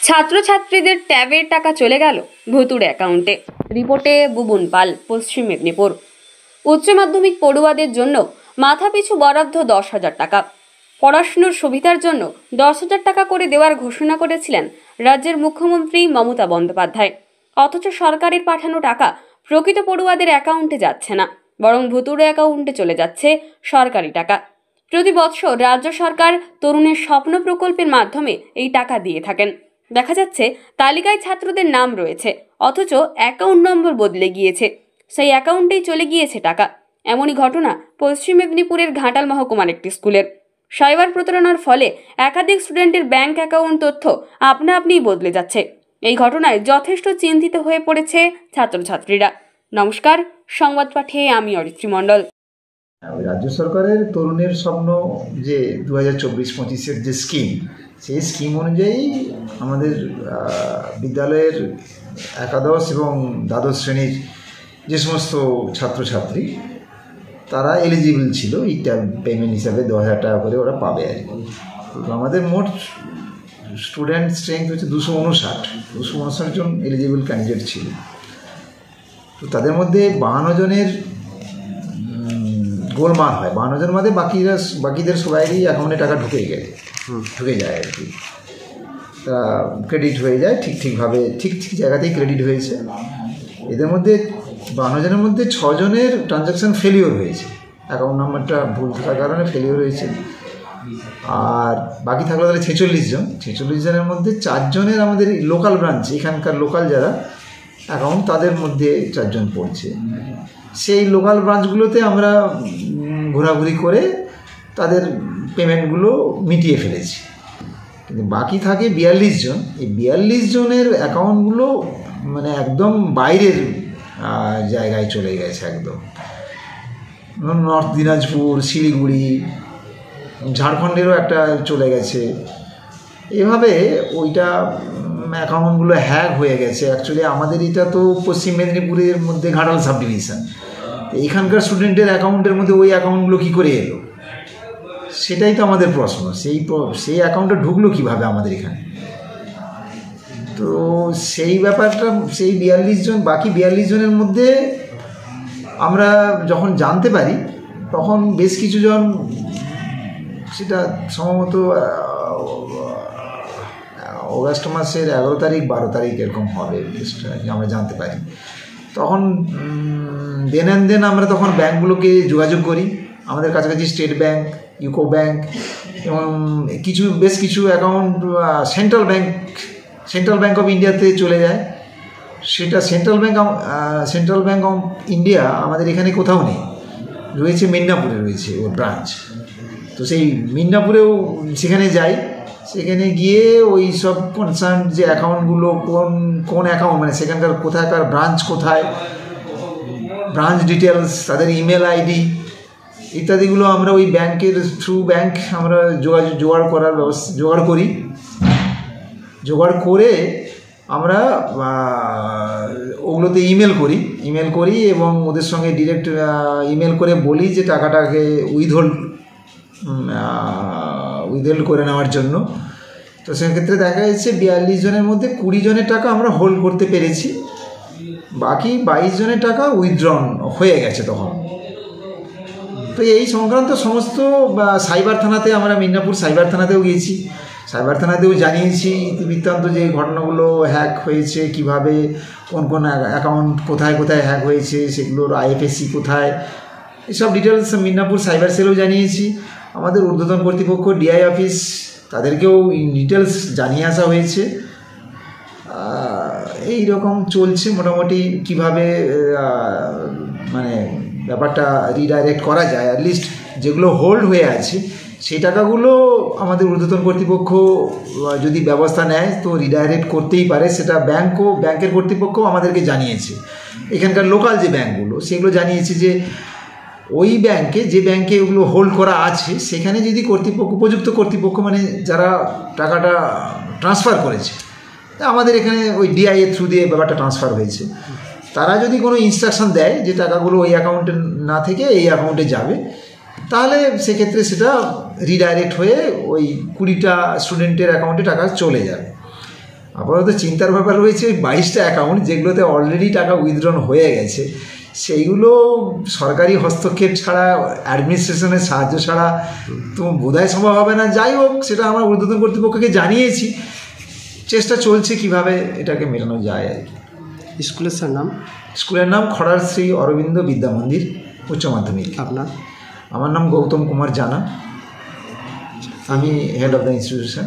ছাত্রছাত্রীদের ট্যাবের টাকা চলে গেল ভুতুড়ে অ্যাকাউন্টে। রিপোর্টে বুবুন পাল, পশ্চিম মেদিনীপুর। উচ্চ মাধ্যমিক পড়ুয়াদের জন্য মাথাপিছু বরাদ্দ 10,000 টাকা। পড়াশুনোর সুবিধার জন্য 10,000 টাকা করে দেওয়ার ঘোষণা করেছিলেন রাজ্যের মুখ্যমন্ত্রী মমতা বন্দ্যোপাধ্যায়। অথচ সরকারের পাঠানো টাকা প্রকৃত পড়ুয়াদের অ্যাকাউন্টে যাচ্ছে না, বরং ভুতুড়ে অ্যাকাউন্টে চলে যাচ্ছে সরকারি টাকা। প্রতি বছর রাজ্য সরকার তরুণের স্বপ্ন প্রকল্পের মাধ্যমে এই টাকা দিয়ে থাকেন। দেখা যাচ্ছে তালিকায় ছাত্রদের নাম রয়েছে, অথচ অ্যাকাউন্ট নম্বর বদলে গিয়েছে, সেই অ্যাকাউন্টেই চলে গিয়েছে টাকা। এমনই ঘটনা পশ্চিম মেদিনীপুরের ঘাটাল মহকুমার একটি স্কুলের। সাইবার প্রতারণার ফলে একাধিক স্টুডেন্টের ব্যাংক অ্যাকাউন্ট তথ্য আপনা আপনিই বদলে যাচ্ছে। এই ঘটনায় যথেষ্ট চিন্তিত হয়ে পড়েছে ছাত্রছাত্রীরা। নমস্কার, সংবাদ পাঠে আমি অরিত্রী মণ্ডল। রাজ্য সরকারের তরুণের স্বপ্ন যে 2024-25-এর যে স্কিম, সেই স্কিম অনুযায়ী আমাদের বিদ্যালয়ের একাদশ এবং দ্বাদশ শ্রেণীর যে সমস্ত ছাত্রছাত্রী তারা এলিজিবল ছিল এই পেমেন্ট হিসাবে 10,000 টাকা করে ওরা পাবে আর কি। তো আমাদের মোট স্টুডেন্ট স্ট্রেংথ হচ্ছে 259 জন এলিজিবল ক্যান্ডিডেট ছিল। তো তাদের মধ্যে 52 জনের গোলমাল হয়। 52 জন মধ্যে বাকিদের সবাইরই অ্যাকাউন্টে টাকা ঢুকে যায় আর কি। ক্রেডিট হয়ে যায় ঠিকভাবে, ঠিক জায়গাতেই ক্রেডিট হয়েছে। এদের মধ্যে 52 জনের মধ্যে 6 জনের ট্রানজ্যাকশান ফেলিওর হয়েছে, অ্যাকাউন্ট নাম্বারটা ভুল থাকার কারণে ফেলিওর হয়েছে। আর বাকি থাকলো তাহলে 46 জনের মধ্যে 4 জনের আমাদের লোকাল ব্রাঞ্চ, এখানকার লোকাল যারা অ্যাকাউন্ট, তাদের মধ্যে 4 জন পড়ছে। সেই লোকাল ব্রাঞ্চগুলোতে আমরা ঘোরাঘুরি করে তাদের পেমেন্টগুলো মিটিয়ে ফেলেছি। কিন্তু বাকি থাকে 42 জন। এই 42 জনের অ্যাকাউন্টগুলো মানে একদম বাইরের জায়গায় চলে গেছে, একদম নর্থ দিনাজপুর, শিলিগুড়ি, ঝাড়খণ্ডেরও একটা চলে গেছে। এভাবে ওইটা অ্যাকাউন্টগুলো হ্যাক হয়ে গেছে। অ্যাকচুয়ালি আমাদের এটা তো পশ্চিম মেদিনীপুরের মধ্যে ঘাটাল সাব ডিভিশন, এইখানকার স্টুডেন্টের অ্যাকাউন্টের মধ্যে ওই অ্যাকাউন্টগুলো কী করে এলো, সেটাই তো আমাদের প্রশ্ন। সেই অ্যাকাউন্টে ঢুকলো কীভাবে আমাদের এখানে। তো সেই ব্যাপারটা, সেই 42 জন, বাকি 42 জনের মধ্যে আমরা যখন জানতে পারি তখন বেশ কিছু জন, সেটা সম্ভবত অগাস্ট মাসের 11 তারিখ 12 তারিখ এরকম হবে আমরা জানতে পারি। তখন দেন আমরা তখন ব্যাঙ্কগুলোকে যোগাযোগ করি। আমাদের কাছাকাছি স্টেট ব্যাঙ্ক, ইউকো ব্যাঙ্ক এবং বেশ কিছু অ্যাকাউন্ট সেন্ট্রাল ব্যাঙ্ক অফ ইন্ডিয়াতে চলে যায়। সেটা সেন্ট্রাল ব্যাঙ্ক অফ ইন্ডিয়া আমাদের এখানে কোথাও নেই, রয়েছে মিদনাপুরে, রয়েছে ওর ব্রাঞ্চ। তো সেই মিদনাপুরেও সেখানে যাই, সেখানে গিয়ে ওই সব কনসার্ন যে অ্যাকাউন্টগুলো কোন অ্যাকাউন্ট, মানে সেখানকার কোথাকার ব্রাঞ্চ কোথায়, ব্রাঞ্চ ডিটেলস, তাদের ইমেল আইডি ইত্যাদিগুলো আমরা ওই ব্যাংকের ব্যাংক আমরা জোগাড় করে আমরা ওগুলোতে ইমেল করি এবং ওদের সঙ্গে ডিরেক্ট ইমেল করে বলি যে টাকাটাকে উইথহোল্ড করে নেওয়ার জন্য। তো সেক্ষেত্রে দেখা যাচ্ছে 42 জনের মধ্যে 20 জনের টাকা আমরা হোল্ড করতে পেরেছি, বাকি 22 জনের টাকা উইথড্রন হয়ে গেছে তখন। তো এই সংক্রান্ত সমস্ত সাইবার থানাতে, আমরা মিদনাপুর সাইবার থানাতেও গিয়েছি, সাইবার থানাতেও জানিয়েছি ইতিবৃত্তান্ত যে ঘটনাগুলো হ্যাক হয়েছে, কিভাবে কোন অ্যাকাউন্ট কোথায় হ্যাক হয়েছে, সেগুলোর IFSC কোথায়, এসব ডিটেলস মিদনাপুর সাইবার সেলেও জানিয়েছি। আমাদের ঊর্ধ্বতন কর্তৃপক্ষ DI অফিস, তাদেরকেও ডিটেলস জানিয়ে আসা হয়েছে। এই রকম চলছে মোটামুটি, কিভাবে মানে ব্যাপারটা রিডাইরেক্ট করা যায়। অ্যাটলিস্ট যেগুলো হোল্ড হয়ে আছে সেই টাকাগুলো আমাদের ঊর্ধ্বতন কর্তৃপক্ষ যদি ব্যবস্থা নেয় তো রিডাইরেক্ট করতেই পারে। সেটা ব্যাংকের কর্তৃপক্ষ আমাদেরকে জানিয়েছে। এখানকার লোকাল যে ব্যাংকগুলো, সেগুলো জানিয়েছে যে ওই যে ব্যাংকে ওগুলো হোল্ড করা আছে, সেখানে যদি উপযুক্ত কর্তৃপক্ষ, মানে যারা টাকাটা ট্রান্সফার করেছে, আমাদের এখানে ওই DI এর থ্রু দিয়ে ব্যাপারটা ট্রান্সফার হয়েছে, তারা যদি কোনো ইনস্ট্রাকশন দেয় যে টাকাগুলো ওই অ্যাকাউন্টে না থেকে এই অ্যাকাউন্টে যাবে, তাহলে সেক্ষেত্রে সেটা রিডাইরেক্ট হয়ে ওই 20টা স্টুডেন্টের অ্যাকাউন্টে টাকা চলে যাবে। আপাতত চিন্তার ব্যাপার রয়েছে ওই 22টা অ্যাকাউন্ট যেগুলোতে অলরেডি টাকা উইথড্রন হয়ে গেছে, সেইগুলো সরকারি হস্তক্ষেপ ছাড়া, অ্যাডমিনিস্ট্রেশনের সাহায্য ছাড়া তো বোধহয় সম্ভব হবে না। যাই হোক, সেটা আমরা ঊর্ধ্বতন কর্তৃপক্ষকে জানিয়েছি, চেষ্টা চলছে কিভাবে এটাকে মেটানো যায় আর কি। স্কুলের স্যার নাম? স্কুলের নাম খড়ার শ্রী অরবিন্দ বিদ্যা মন্দির উচ্চ মাধ্যমিক। আপনার? আমার নাম গৌতম কুমার জানা, আমি হেড অফ দ্য ইনস্টিটিউশন।